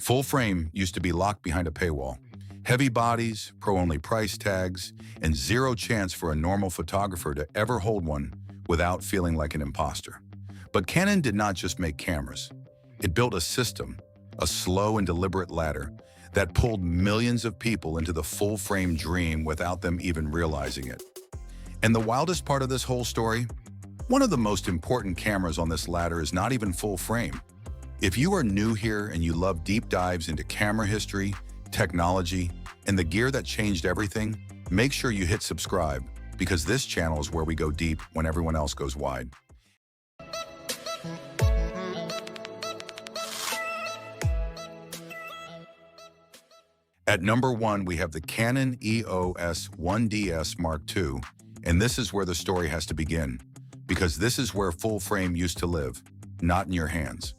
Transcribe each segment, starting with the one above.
Full frame used to be locked behind a paywall. Heavy bodies, pro-only price tags, and zero chance for a normal photographer to ever hold one without feeling like an imposter. But Canon did not just make cameras. It built a system, a slow and deliberate ladder that pulled millions of people into the full-frame dream without them even realizing it. And the wildest part of this whole story? One of the most important cameras on this ladder is not even full frame. If you are new here and you love deep dives into camera history, technology, and the gear that changed everything, make sure you hit subscribe, because this channel is where we go deep when everyone else goes wide. At number 1, we have the Canon EOS 1DS Mark II, and this is where the story has to begin, because this is where full frame used to live, not in your hands.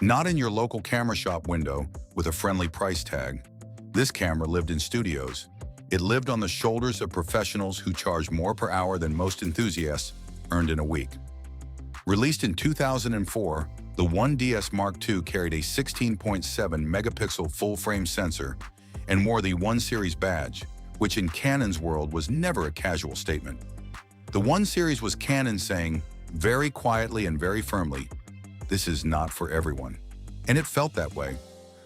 Not in your local camera shop window with a friendly price tag. This camera lived in studios. It lived on the shoulders of professionals who charge more per hour than most enthusiasts earned in a week. Released in 2004, the 1DS Mark II carried a 16.7 megapixel full-frame sensor and wore the 1 Series badge, which in Canon's world was never a casual statement. The 1 Series was Canon saying, very quietly and very firmly, this is not for everyone. And it felt that way.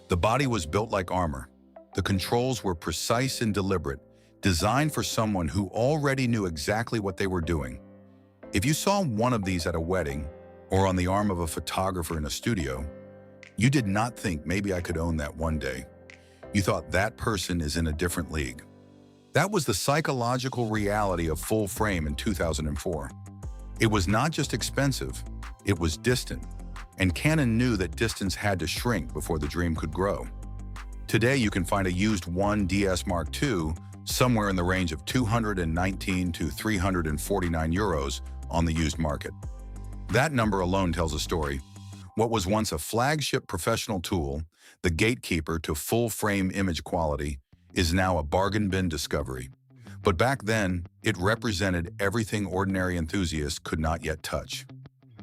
The body was built like armor. The controls were precise and deliberate, designed for someone who already knew exactly what they were doing. If you saw one of these at a wedding or on the arm of a photographer in a studio, you did not think maybe I could own that one day. You thought that person is in a different league. That was the psychological reality of full frame in 2004. It was not just expensive, it was distant. And Canon knew that distance had to shrink before the dream could grow. Today, you can find a used 1DS Mark II somewhere in the range of 219 to 349 euros on the used market. That number alone tells a story. What was once a flagship professional tool, the gatekeeper to full-frame image quality, is now a bargain bin discovery. But back then, it represented everything ordinary enthusiasts could not yet touch.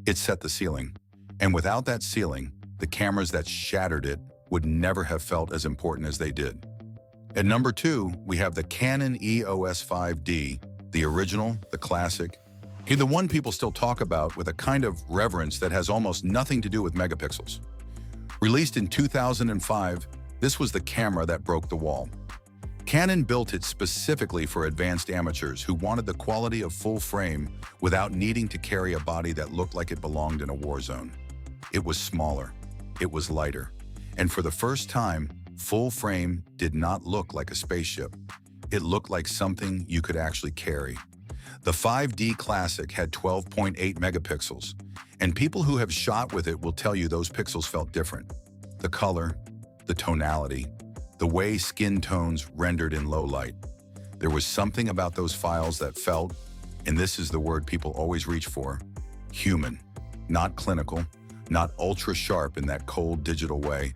It set the ceiling. And without that ceiling, the cameras that shattered it would never have felt as important as they did. At number 2, we have the Canon EOS 5D, the original, the classic. He's the one people still talk about with a kind of reverence that has almost nothing to do with megapixels. Released in 2005, this was the camera that broke the wall. Canon built it specifically for advanced amateurs who wanted the quality of full frame without needing to carry a body that looked like it belonged in a war zone. It was smaller, it was lighter, and for the first time, full frame did not look like a spaceship. It looked like something you could actually carry. The 5D Classic had 12.8 megapixels, and people who have shot with it will tell you those pixels felt different. The color, the tonality, the way skin tones rendered in low light. There was something about those files that felt, and this is the word people always reach for, human, not clinical, not ultra-sharp in that cold digital way,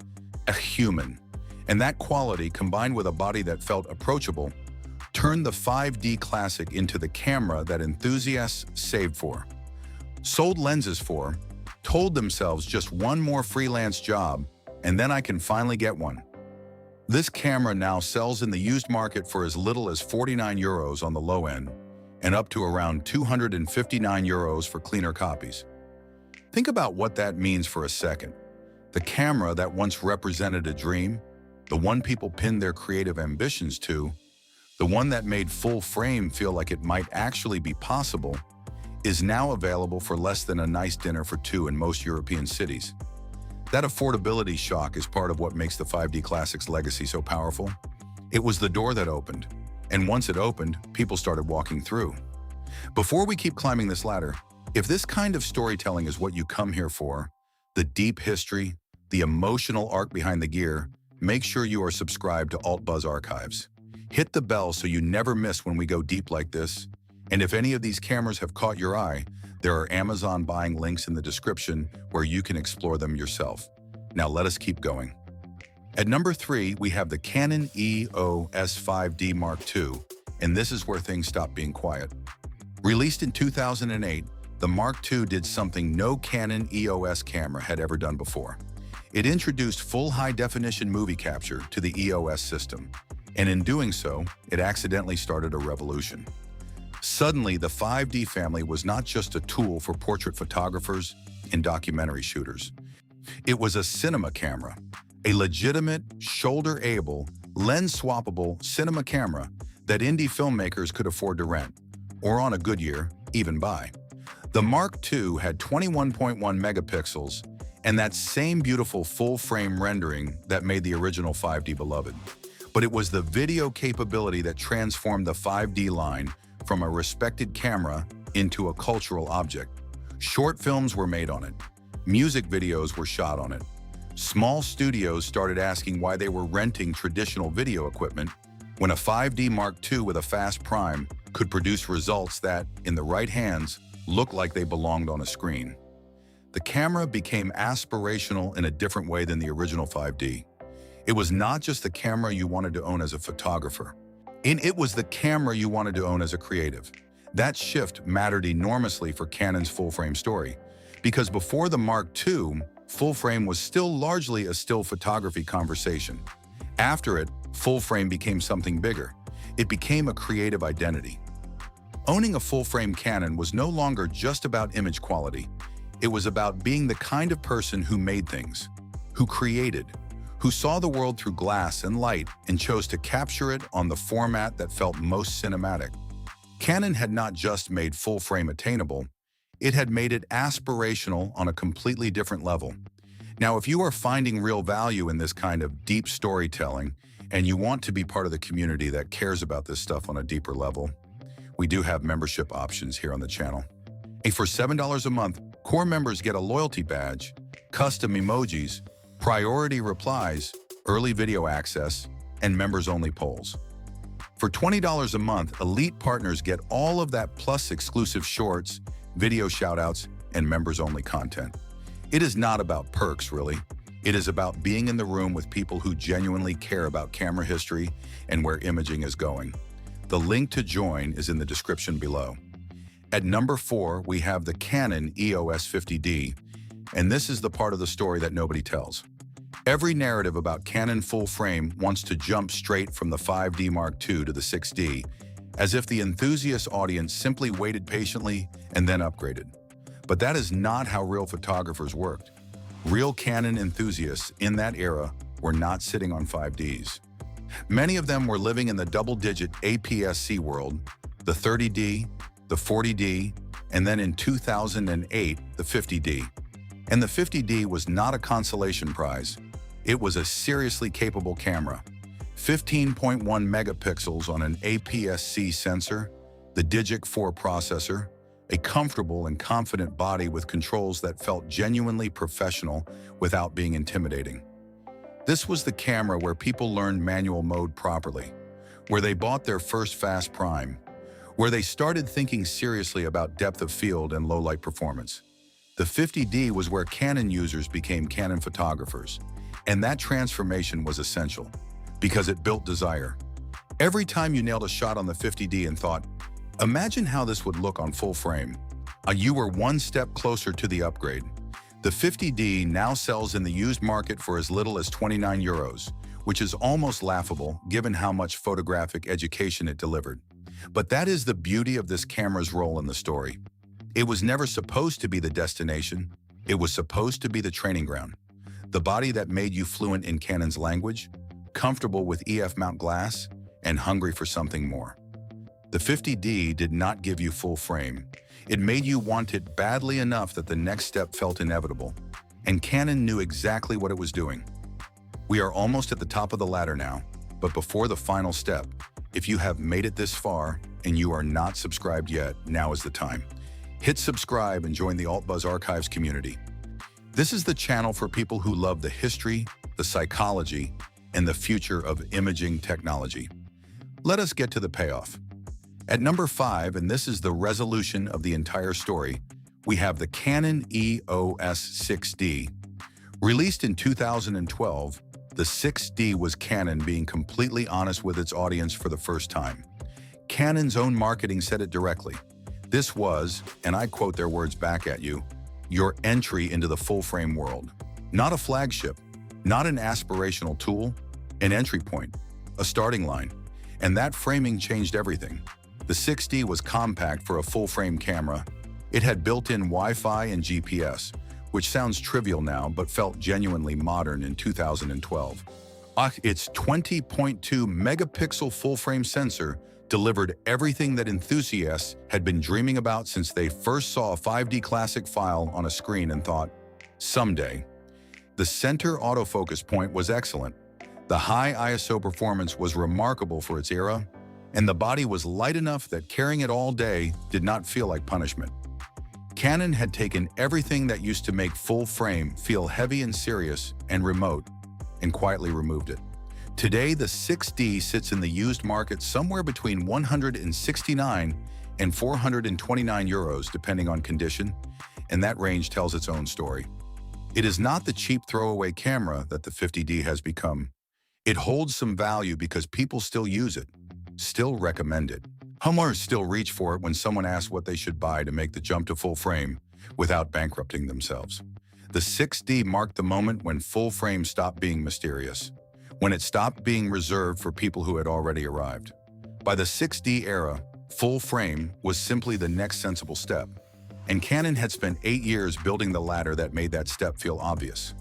a human. And that quality, combined with a body that felt approachable, turned the 5D Classic into the camera that enthusiasts saved for, sold lenses for, told themselves just one more freelance job, and then I can finally get one. This camera now sells in the used market for as little as 49 euros on the low end, and up to around 259 euros for cleaner copies. Think about what that means for a second. The camera that once represented a dream, the one people pinned their creative ambitions to, the one that made full frame feel like it might actually be possible, is now available for less than a nice dinner for two in most European cities. That affordability shock is part of what makes the 5D Classic's legacy so powerful. It was the door that opened, and once it opened, people started walking through. Before we keep climbing this ladder, if this kind of storytelling is what you come here for, the deep history, the emotional arc behind the gear, make sure you are subscribed to AltBuzz Archives. Hit the bell so you never miss when we go deep like this. And if any of these cameras have caught your eye, there are Amazon buying links in the description where you can explore them yourself. Now let us keep going. At number 3, we have the Canon EOS 5D Mark II, and this is where things stop being quiet. Released in 2008, the Mark II did something no Canon EOS camera had ever done before. It introduced full high-definition movie capture to the EOS system, and in doing so, it accidentally started a revolution. Suddenly, the 5D family was not just a tool for portrait photographers and documentary shooters. It was a cinema camera, a legitimate, shoulder-able, lens-swappable cinema camera that indie filmmakers could afford to rent, or on a good year, even buy. The Mark II had 21.1 megapixels and that same beautiful full-frame rendering that made the original 5D beloved. But it was the video capability that transformed the 5D line from a respected camera into a cultural object. Short films were made on it. Music videos were shot on it. Small studios started asking why they were renting traditional video equipment when a 5D Mark II with a fast prime could produce results that, in the right hands, looked like they belonged on a screen. The camera became aspirational in a different way than the original 5D. It was not just the camera you wanted to own as a photographer. It was the camera you wanted to own as a creative. That shift mattered enormously for Canon's full-frame story, because before the Mark II, full-frame was still largely a still photography conversation. After it, full-frame became something bigger. It became a creative identity. Owning a full-frame Canon was no longer just about image quality. It was about being the kind of person who made things, who created, who saw the world through glass and light and chose to capture it on the format that felt most cinematic. Canon had not just made full-frame attainable, it had made it aspirational on a completely different level. Now, if you are finding real value in this kind of deep storytelling and you want to be part of the community that cares about this stuff on a deeper level, we do have membership options here on the channel. For $7 a month, core members get a loyalty badge, custom emojis, priority replies, early video access, and members-only polls. For $20 a month, elite partners get all of that plus exclusive shorts, video shoutouts, and members-only content. It is not about perks, really. It is about being in the room with people who genuinely care about camera history and where imaging is going. The link to join is in the description below. At number 4, we have the Canon EOS 50D, and this is the part of the story that nobody tells. Every narrative about Canon full-frame wants to jump straight from the 5D Mark II to the 6D, as if the enthusiast audience simply waited patiently and then upgraded. But that is not how real photographers worked. Real Canon enthusiasts in that era were not sitting on 5Ds. Many of them were living in the double-digit APS-C world, the 30D, the 40D, and then in 2008, the 50D. And the 50D was not a consolation prize. It was a seriously capable camera. 15.1 megapixels on an APS-C sensor, the BG-E4 processor, a comfortable and confident body with controls that felt genuinely professional without being intimidating. This was the camera where people learned manual mode properly, where they bought their first fast prime, where they started thinking seriously about depth of field and low-light performance. The 50D was where Canon users became Canon photographers, and that transformation was essential, because it built desire. Every time you nailed a shot on the 50D and thought, imagine how this would look on full frame, you were one step closer to the upgrade. The 50D now sells in the used market for as little as €29, which is almost laughable given how much photographic education it delivered. But that is the beauty of this camera's role in the story. It was never supposed to be the destination. It was supposed to be the training ground. The body that made you fluent in Canon's language, comfortable with EF mount glass, and hungry for something more. The 50D did not give you full frame. It made you want it badly enough that the next step felt inevitable. And Canon knew exactly what it was doing. We are almost at the top of the ladder now, but before the final step, if you have made it this far and you are not subscribed yet, now is the time. Hit subscribe and join the AltBuzz Archives community. This is the channel for people who love the history, the psychology, and the future of imaging technology. Let us get to the payoff. At number 5, and this is the resolution of the entire story, we have the Canon EOS 6D. Released in 2012, the 6D was Canon being completely honest with its audience for the first time. Canon's own marketing said it directly. This was, and I quote their words back at you, your entry into the full-frame world. Not a flagship, not an aspirational tool, an entry point, a starting line. And that framing changed everything. The 6D was compact for a full-frame camera. It had built-in Wi-Fi and GPS, which sounds trivial now but felt genuinely modern in 2012. Its 20.2 megapixel full-frame sensor delivered everything that enthusiasts had been dreaming about since they first saw a 5D classic file on a screen and thought, someday. The center autofocus point was excellent. The high ISO performance was remarkable for its era, and the body was light enough that carrying it all day did not feel like punishment. Canon had taken everything that used to make full frame feel heavy and serious and remote, and quietly removed it. Today, the 6D sits in the used market somewhere between 169 and 429 euros, depending on condition, and that range tells its own story. It is not the cheap throwaway camera that the 50D has become. It holds some value because people still use it, still recommend it. Homeowners still reach for it when someone asks what they should buy to make the jump to full frame without bankrupting themselves. The 6D marked the moment when full frame stopped being mysterious, when it stopped being reserved for people who had already arrived. By the 6D era, full frame was simply the next sensible step, and Canon had spent 8 years building the ladder that made that step feel obvious.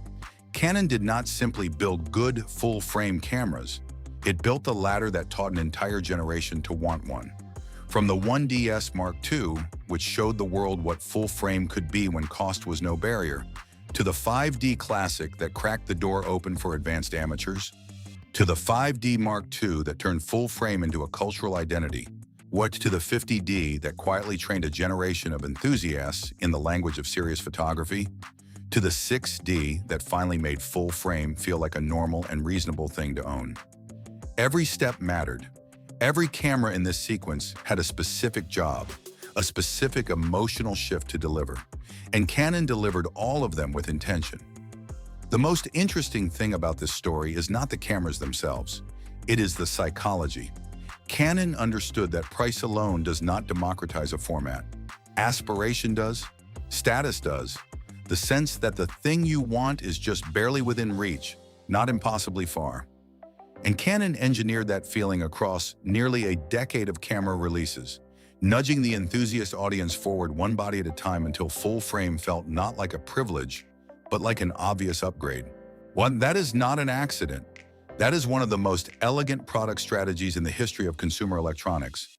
Canon did not simply build good full-frame cameras. It built the ladder that taught an entire generation to want one. From the 1DS Mark II, which showed the world what full-frame could be when cost was no barrier, to the 5D Classic that cracked the door open for advanced amateurs, to the 5D Mark II that turned full-frame into a cultural identity, what to the 50D that quietly trained a generation of enthusiasts in the language of serious photography, to the 6D that finally made full frame feel like a normal and reasonable thing to own. Every step mattered. Every camera in this sequence had a specific job, a specific emotional shift to deliver, and Canon delivered all of them with intention. The most interesting thing about this story is not the cameras themselves. It is the psychology. Canon understood that price alone does not democratize a format. Aspiration does, status does, the sense that the thing you want is just barely within reach, not impossibly far. And Canon engineered that feeling across nearly a decade of camera releases, nudging the enthusiast audience forward one body at a time until full frame felt not like a privilege, but like an obvious upgrade. That is not an accident. That is one of the most elegant product strategies in the history of consumer electronics.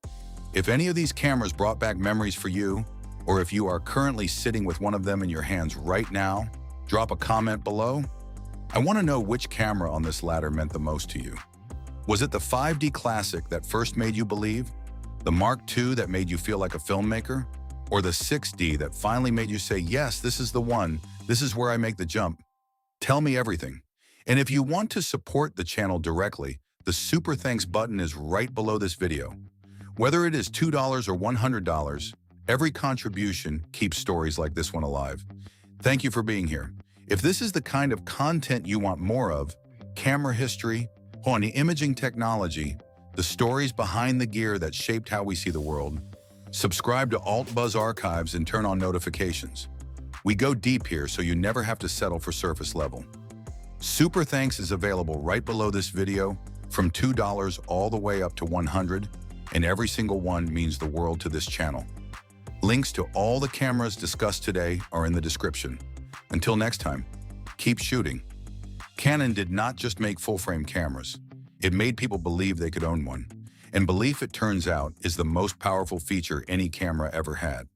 If any of these cameras brought back memories for you, or if you are currently sitting with one of them in your hands right now, drop a comment below. I want to know which camera on this ladder meant the most to you. Was it the 5D Classic that first made you believe? The Mark II that made you feel like a filmmaker? Or the 6D that finally made you say, yes, this is the one, this is where I make the jump? Tell me everything. And if you want to support the channel directly, the Super Thanks button is right below this video. Whether it is $2 or $100, every contribution keeps stories like this one alive. Thank you for being here. If this is the kind of content you want more of, camera history, on imaging technology, the stories behind the gear that shaped how we see the world, subscribe to AltBuzz Archives and turn on notifications. We go deep here so you never have to settle for surface level. Super Thanks is available right below this video, from $2 all the way up to $100, and every single one means the world to this channel. Links to all the cameras discussed today are in the description. Until next time, keep shooting. Canon did not just make full-frame cameras. It made people believe they could own one. And belief, it turns out, is the most powerful feature any camera ever had.